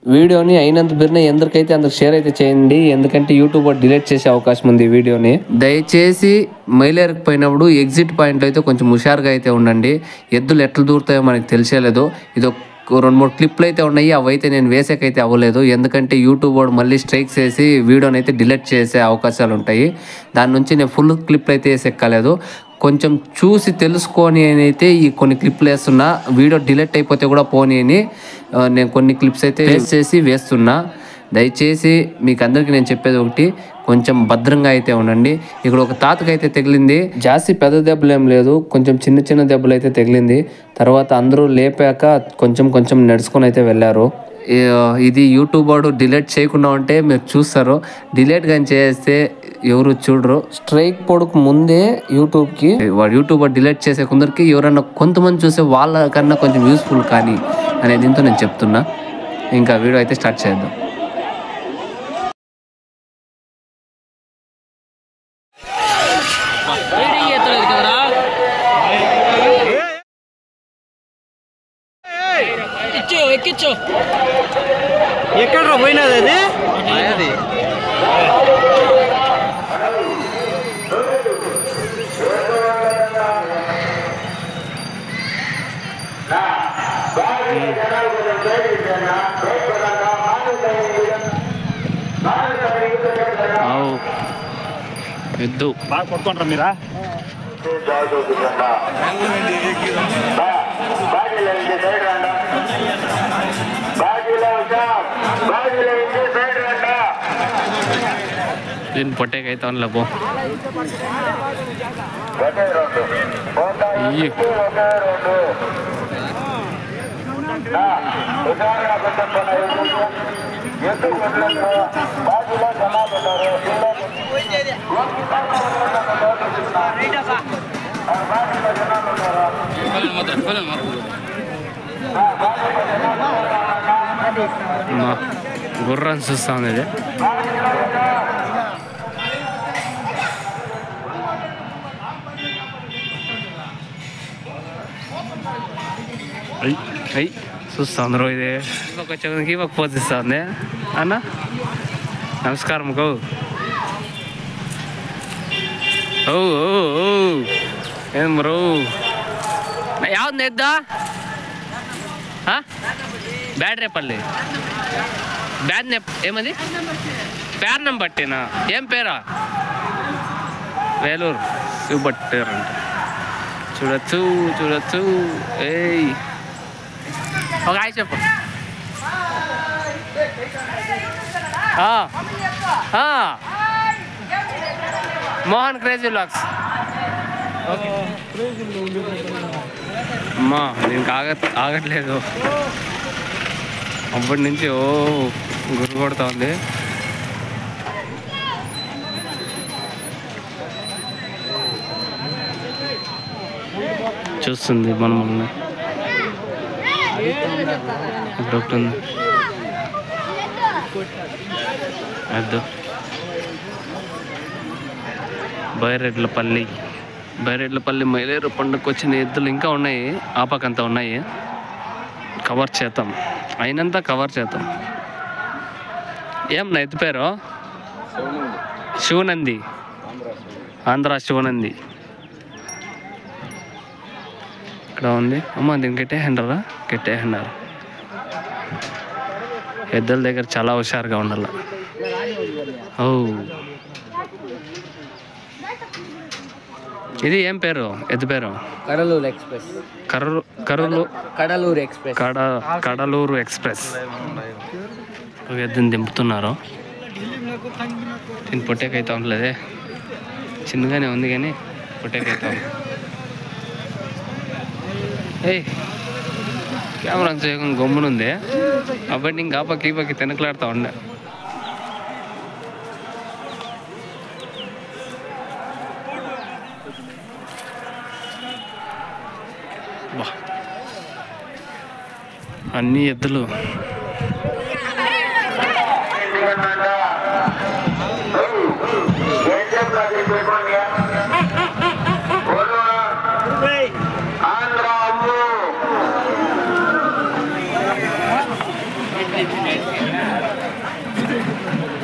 వీడియోని అయినంత బిర్నే ఎందరికైతే అందరికి షేర్ అయితే చేయండి, ఎందుకంటే యూట్యూబ్ డిలీట్ చేసే అవకాశం ఉంది ఈ వీడియోని. దయచేసి మైలేరుకు పోయినప్పుడు ఎగ్జిట్ పాయింట్లో అయితే కొంచెం హుషారుగా అయితే ఉండండి. ఎద్దులు ఎట్లా దూరుతాయో మనకు తెలిసేలేదు. ఇది 2-3 క్లిప్లు అయితే ఉన్నాయి, అవి అయితే నేను వేసేకైతే అవ్వలేదు, ఎందుకంటే యూట్యూబ్ వాడు మళ్ళీ స్ట్రైక్స్ వేసి వీడియోని అయితే డిలీట్ చేసే అవకాశాలు ఉంటాయి. దాని నుంచి నేను ఫుల్ క్లిప్లు అయితే వేసేక్కలేదు. కొంచెం చూసి తెలుసుకొని అయితే ఈ కొన్ని క్లిప్లు వేస్తున్నా. వీడియో డిలీట్ అయిపోతే కూడా పోనీ అని నేను కొన్ని క్లిప్స్ అయితే వేస్తున్నా. దయచేసి మీకు అందరికీ నేను చెప్పేది ఒకటి, కొంచెం భద్రంగా అయితే ఉండండి. ఇక్కడ ఒక తాతకైతే తగిలింది, జాస్తి పెద్ద దెబ్బలు ఏం లేదు, కొంచెం చిన్న చిన్న దెబ్బలు అయితే తగిలింది. తర్వాత అందరూ లేపాక కొంచెం నడుచుకొని అయితే వెళ్ళారు. ఇది యూట్యూబ్ వాడు డిలీట్ చేయకుండా ఉంటే మీరు చూస్తారు, డిలీట్ కానీ చేస్తే ఎవరు చూడరు. స్ట్రైక్ పొడుకు ముందే యూట్యూబ్కి యూట్యూబ్ డిలీట్ చేసే కొందరికి ఎవరన్నా కొంతమంది చూసే వాళ్ళకన్నా కొంచెం యూస్ఫుల్ కానీ అనే దీంతో నేను చెప్తున్నా. ఇంకా వీడియో అయితే స్టార్ట్ చేద్దాం. ఎక్కించు ఎక్కడ పోయినది అది ఎద్దు బాగా కొట్టుకుంటారా మీరా? దీన్ని పొట్టేకైతే అనలేపో గుర్రం చూస్తా ఉంది ఇది. చూస్తా అందరూ ఇది వచ్చేకి ఒక పోజిస్తా ఉంది. అన్న నమస్కారం గౌ. ఓ ఏం బ్రో యావది ఎద్దా? బ్యాటరీపల్లి బ్యాడ్ ఏమది పేర్నం బట్టినా ఏం పేరా? వేలూరు శివబట్టారంట. చూడొచ్చు. ఏయ్ ఒక హాయ్ చెప్పు. Mohan crazy vlogs. అమ్మా దీనికి ఆగట్లేదు, అప్పటి నుంచి గుర్రు కొడుతూ ఉంది. చూస్తుంది మనల్ని ఇప్పుడు అద్దు. బైరెడ్లపల్లి మైలేరు పండుగకు వచ్చిన ఎద్దులు ఇంకా ఉన్నాయి, ఆపకంతా ఉన్నాయి. కవర్ చేద్దాం, అయినంత కవర్ చేద్దాం. ఏం నా ఎద్దు పేరు? శివనంది, ఆంధ్ర శివనంది ఇక్కడ ఉంది. అమ్మ దీన్ని గట్టే హ్యాండర్. ఎద్దుల దగ్గర చాలా హుషారుగా ఉండాలి. ఇది ఏం పేరు ఎద్దు పేరు? కడలూరు ఎక్స్ప్రెస్. కడలూరు ఎక్స్ప్రెస్. ఎద్దుని దింపుతున్నారు. దీన్ని పొట్టేకైతే ఉండలేదే, చిన్నగానే ఉంది కానీ పొట్టేకైతే ఉంది. ఏయ్ కెమెరా చేయకుండా గమ్మునుంది, అప్పటి ఇంకా ఆపకి పక్కి తినకలాడుతూ ఉండే. అన్ని ఎద్దులు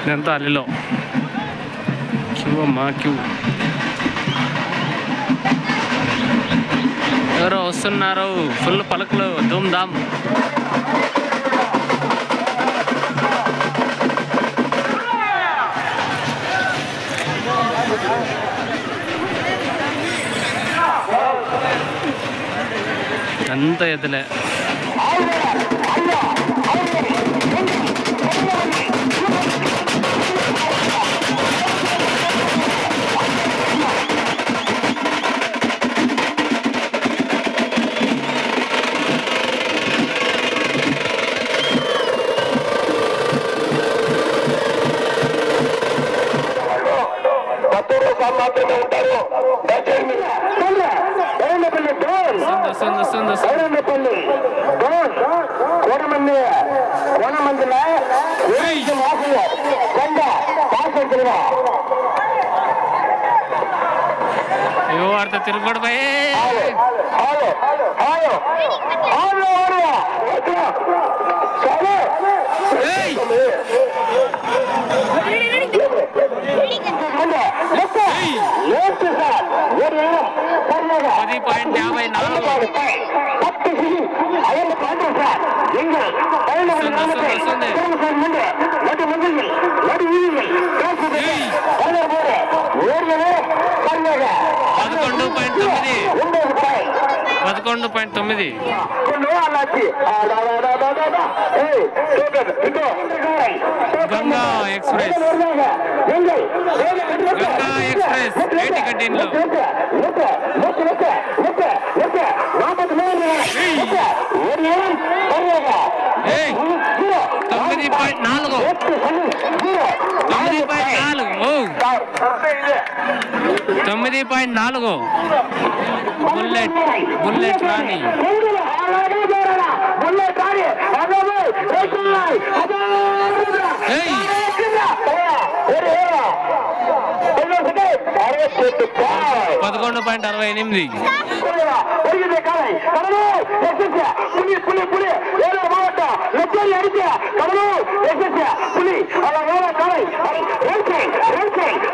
ఇదంతా అల్లిలో క్యూ అమ్మా క్యూ. ఎవరో వస్తున్నారు, ఫుల్ పలకలు, ధూమ్ ధామ్. అంత ఎదులే మాత్రమే ఉంటారు. వార్త తిరుగుడు పోయి $11.9 గంగా ఎక్స్ప్రెస్ ఏటి కట్టిన్లో 9.4 బుల్లెట్ రాణి $11.68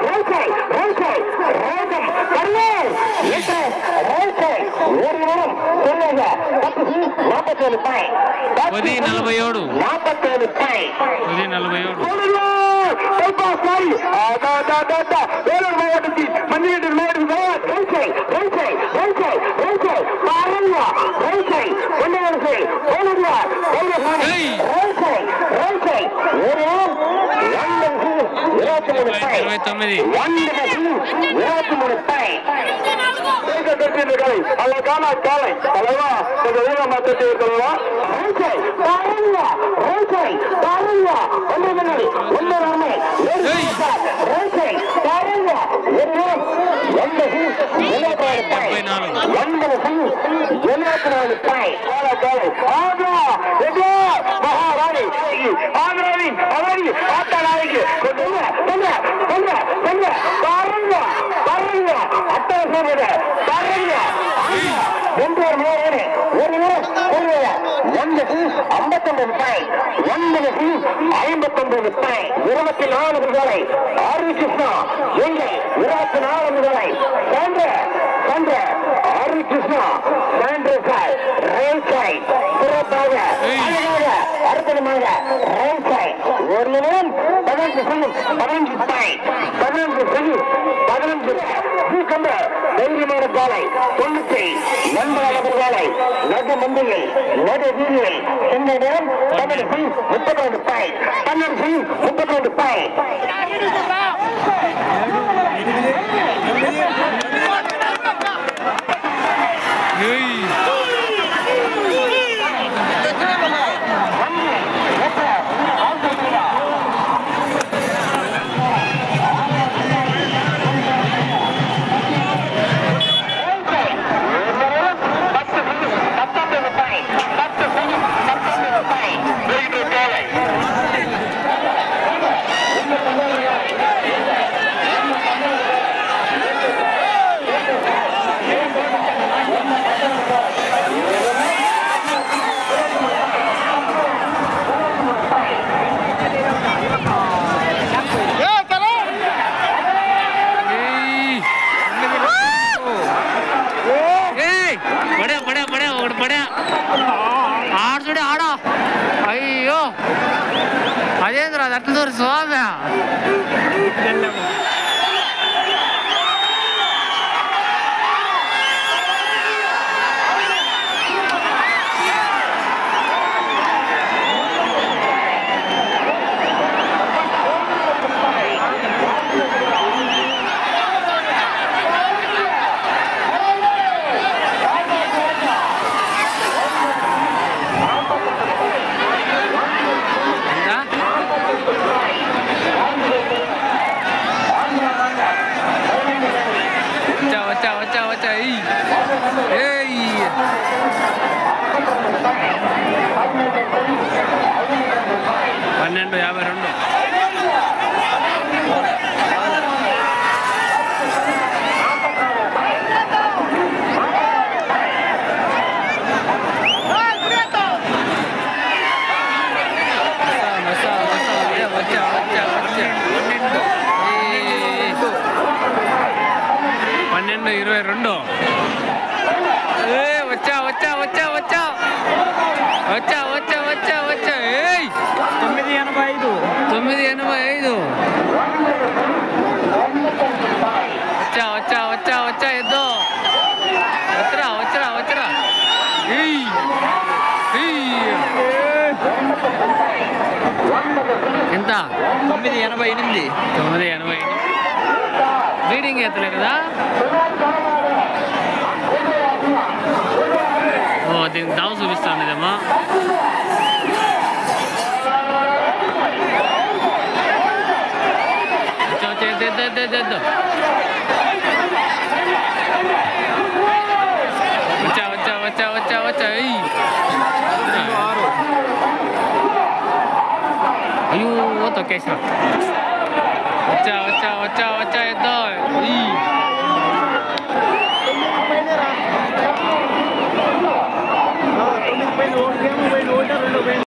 అదేంద్ర అది అట్లా దూరం స్వామి వచ్చా 12:52 12:22 వచ్చా 9:85 వచ్చా ఎద్దో వచ్చరా ఎంత 9:88 రీడింగ్ ఎత్తలే కదా దీనికి దావ చూపిస్తాను ఇదేమో వచ్చా అయ్యో తొక్కేసిన వచ్చా ఎద్దో